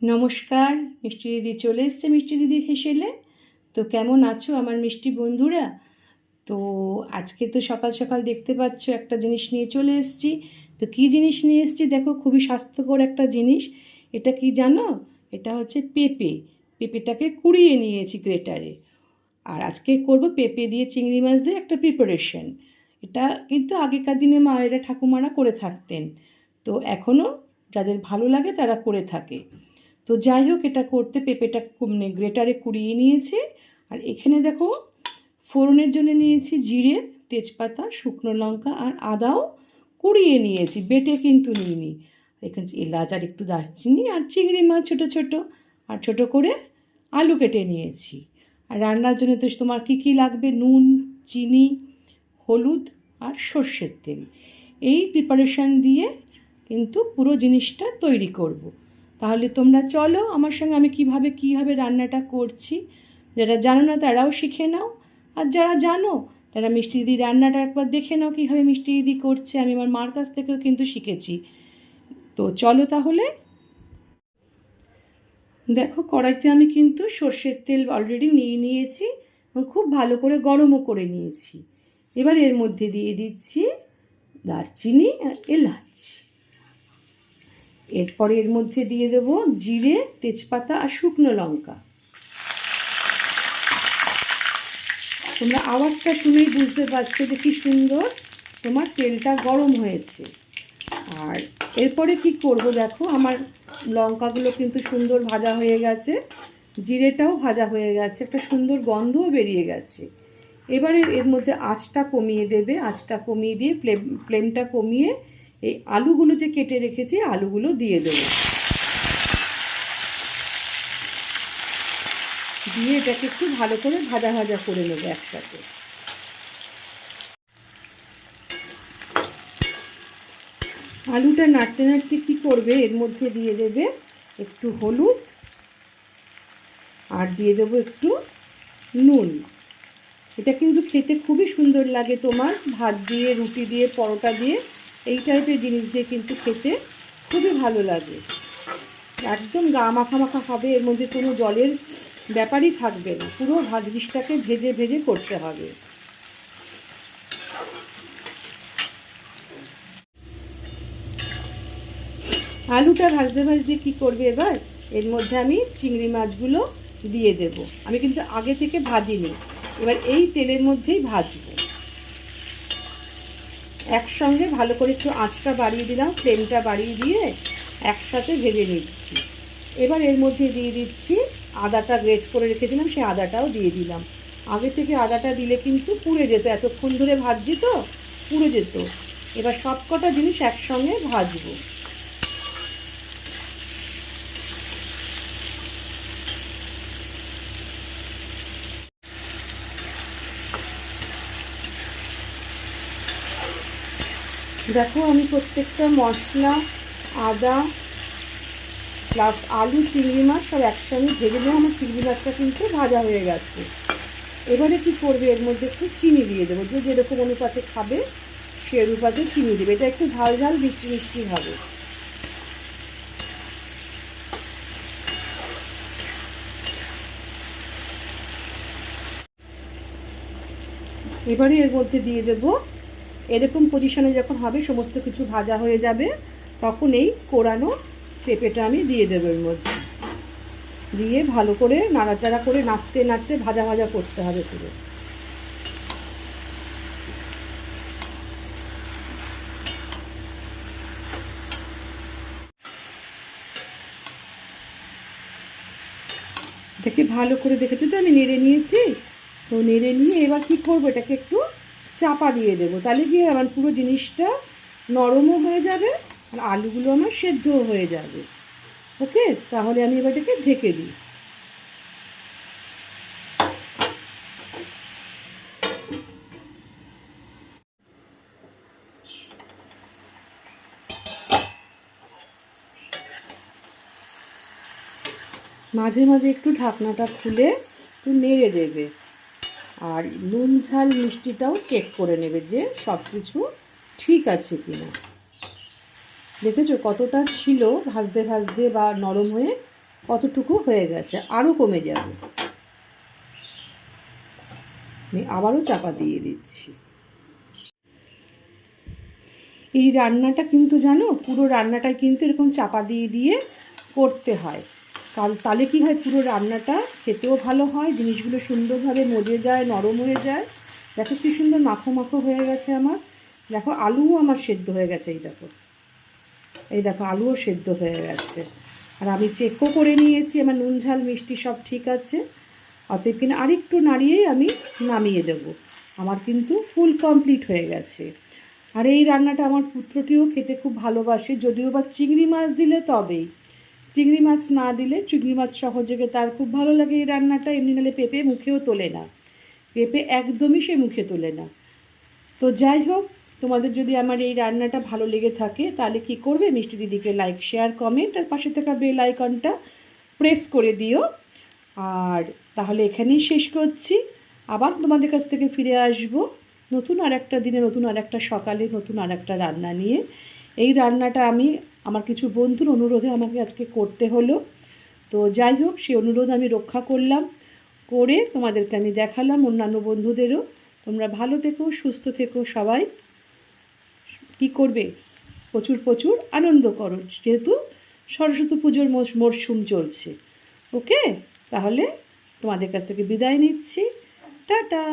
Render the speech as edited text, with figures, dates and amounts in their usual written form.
নমস্কার, মিষ্টি দিদি চলে এসছে মিষ্টি দিদির হেসেলে। তো কেমন আছো আমার মিষ্টি বন্ধুরা? তো আজকে তো সকাল সকাল দেখতে পাচ্ছ একটা জিনিস নিয়ে চলে এসেছি। তো কী জিনিস নিয়ে এসেছি দেখো, খুবই স্বাস্থ্যকর একটা জিনিস। এটা কি জানো? এটা হচ্ছে পেঁপে। পেঁপেটাকে কুড়িয়ে নিয়েছি গ্রেটারে। আর আজকে করব পেঁপে দিয়ে চিংড়ি মাছ দিয়ে একটা প্রিপারেশন। এটা কিন্তু আগেকার দিনে মায়েরা ঠাকুমারা করে থাকতেন। তো এখনও যাদের ভালো লাগে তারা করে থাকে। তো যাই হোক, এটা করতে পেঁপেটা গ্রেটারে কুড়িয়ে নিয়েছি। আর এখানে দেখো ফোড়নের জন্য নিয়েছি জিরে, তেজপাতা, শুকনো লঙ্কা আর আদাও কুড়িয়ে নিয়েছি, বেটে কিন্তু নিইনি। এখানে এলাচ আর একটু দারচিনি আর চিংড়ি মাছ ছোটো ছোটো আর ছোটো করে আলু কেটে নিয়েছি। আর রান্নার জন্য তো তোমার কী কী লাগবে, নুন, চিনি, হলুদ আর সর্ষের তেল। এই প্রিপারেশান দিয়ে কিন্তু পুরো জিনিসটা তৈরি করব। তাহলে তোমরা চলো আমার সঙ্গে আমি কীভাবে রান্নাটা করছি। যারা জানো না তারাও শিখে নাও, আর যারা জানো তারা মিষ্টি দিদি রান্নাটা একবার দেখে নাও কীভাবে মিষ্টি দিদি করছে। আমি আমার মার কাছ থেকেও কিন্তু শিখেছি। তো চলো তাহলে। দেখো কড়াইতে আমি কিন্তু সর্ষের তেল অলরেডি নিয়ে নিয়েছি এবং খুব ভালো করে গরমও করে নিয়েছি। এবার এর মধ্যে দিয়ে দিচ্ছি দারচিনি আর এলাচ। এরপরে এর মধ্যে দিয়ে দেব জিরে, তেজপাতা আর শুকনো লঙ্কা। তোমরা আওয়াজটা শুনেই বুঝতে পারছো যে কী সুন্দর তোমার তেলটা গরম হয়েছে। আর এরপরে কি করব দেখো, আমার লঙ্কাগুলো কিন্তু সুন্দর ভাজা হয়ে গেছে, জিরেটাও ভাজা হয়ে গেছে, একটা সুন্দর গন্ধও বেরিয়ে গেছে। এবারে এর মধ্যে আঁচটা কমিয়ে দেবে, আঁচটা কমিয়ে দিয়ে ফ্লেমটা কমিয়ে এই আলুগুলো যে কেটে রেখেছি আলুগুলো দিয়ে দেবো। দিয়ে এটাকে একটু ভালো করে ভাজা ভাজা করে নেবো একসাথে। আলুটা নাড়তে নাড়তে কী করবে, এর মধ্যে দিয়ে দেবে একটু হলুদ আর দিয়ে দেবো একটু নুন। এটা কিন্তু খেতে খুবই সুন্দর লাগে তোমার ভাত দিয়ে, রুটি দিয়ে, পরোটা দিয়ে, এই টাইপের জিনিস দিয়ে কিন্তু খেতে খুবই ভালো লাগে। একদম গা মাখা মাখা হবে, এর মধ্যে কোনো জলের ব্যাপারই থাকবে না, পুরো জিনিসটাকে ভেজে ভেজে করতে হবে। আলুটা ভাজতে ভাজতে কী করবে, এবার এর মধ্যে আমি চিংড়ি মাছগুলো দিয়ে দেব। আমি কিন্তু আগে থেকে ভাজিনি, এবার এই তেলের মধ্যেই ভাজবো। একসঙ্গে ভালো করে একটু আঁচটা বাড়িয়ে দিলাম, ফ্লেমটা বাড়িয়ে দিয়ে একসাথে ভেজে নিচ্ছি। এবার এর মধ্যে দিয়ে দিচ্ছি আদাটা গ্রেট করে রেখেছিলাম, সেই আদাটাও দিয়ে দিলাম। আগে থেকে আদাটা দিলে কিন্তু পুড়ে যেত, এতক্ষণ ধরে ভাজছি তো পুড়ে যেত। এবার সব কটা জিনিস একসঙ্গে ভাজবো। দেখো আমি প্রত্যেকটা মশলা, আদা প্লাস আলু, চিংড়ি মাছ সব একসঙ্গে ভেজে নিয়ে আমার চিংড়ি মাছটা কিন্তু ভাজা হয়ে গেছে। এবারে কি করবে, এর মধ্যে একটু চিনি দিয়ে দেবো, যে যেরকম অনুপাতে খাবে সে অনুপাতে চিনি দেবে। এটা একটু ঝাল ঝাল মিষ্টি মিষ্টি হবে। এবারে এর মধ্যে দিয়ে দেব, এরকম পজিশনে যখন হবে সমস্ত কিছু ভাজা হয়ে যাবে তখন এই কোরানো পেঁপেটা আমি দিয়ে দেবো এর মধ্যে। দিয়ে ভালো করে নাড়াচাড়া করে নাড়তে নাড়তে ভাজা ভাজা করতে হবে পুরো। এটাকে ভালো করে দেখেছো তো আমি নেড়ে নিয়েছি। তো নেড়ে নিয়ে এবার কি করবো, এটাকে একটু চাপা দিয়ে দেবো, তাহলে কি আমার পুরো জিনিসটা নরমও হয়ে যাবে আর আলুগুলো আমার সেদ্ধও হয়ে যাবে। ওকে, তাহলে আমি এবার এটাকে ঢেকে দিই। মাঝে মাঝে একটু ঢাকনাটা খুলে একটু নেড়ে দেবে, আর নুন ঝাল মিষ্টিটাও চেক করে নেবে যে সব কিছু ঠিক আছে কি না। দেখেছো কতটা ছিল ভাজতে ভাজতে বা নরম হয়ে, কতটুকু হয়ে গেছে, আরও কমে যাবে। আমি আবারও চাপা দিয়ে দিচ্ছি। এই রান্নাটা কিন্তু জানো, পুরো রান্নাটাই কিন্তু এরকম চাপা দিয়ে দিয়ে করতে হয়। তাহলে কী হয়, পুরো রান্নাটা খেতেও ভালো হয়, জিনিসগুলো সুন্দরভাবে মজে যায়, নরম হয়ে যায়। দেখো কী সুন্দর মাখো মাখো হয়ে গেছে আমার। দেখো আলুও আমার সেদ্ধ হয়ে গেছে, এই দেখো আলুও সেদ্ধ হয়ে গেছে। আর আমি চেকও করে নিয়েছি, আমার নুন ঝাল মিষ্টি সব ঠিক আছে। অতএব কিনা আরেকটু নাড়িয়েই আমি নামিয়ে দেব। আমার কিন্তু ফুল কমপ্লিট হয়ে গেছে। আর এই রান্নাটা আমার পুত্রটিও খেতে খুব ভালোবাসে, যদিও বা চিংড়ি মাছ দিলে তবেই। চিংড়ি মাছ না দিলে, চিংড়ি মাছ সহযোগে তার খুব ভালো লাগে এই রান্নাটা। এমনি নাহলে পেঁপে মুখেও তোলে না, পেঁপে একদমই সে মুখে তোলে না। তো যাই হোক, তোমাদের যদি আমার এই রান্নাটা ভালো লেগে থাকে তাহলে কি করবে, মিষ্টি দিদিকে লাইক, শেয়ার, কমেন্ট আর পাশে থাকা বেল আইকনটা প্রেস করে দিও। আর তাহলে এখানেই শেষ করছি। আবার তোমাদের কাছ থেকে ফিরে আসব নতুন আর একটা দিনে, নতুন আর একটা সকালে, নতুন আর একটা রান্না নিয়ে। এই রান্নাটা আমি আমার কিছু বন্ধুর অনুরোধে আমাকে আজকে করতে হলো। তো যাই হোক, সেই অনুরোধ আমি রক্ষা করলাম, করে তোমাদেরকে আমি দেখালাম, অন্যান্য বন্ধুদেরও। তোমরা ভালো থেকো, সুস্থ থেকো, সবাই কী করবে, প্রচুর প্রচুর আনন্দ করো, যেহেতু সরস্বতী পুজোর মরশুম চলছে। ওকে, তাহলে তোমাদের কাছ থেকে বিদায় নিচ্ছি। টাটা।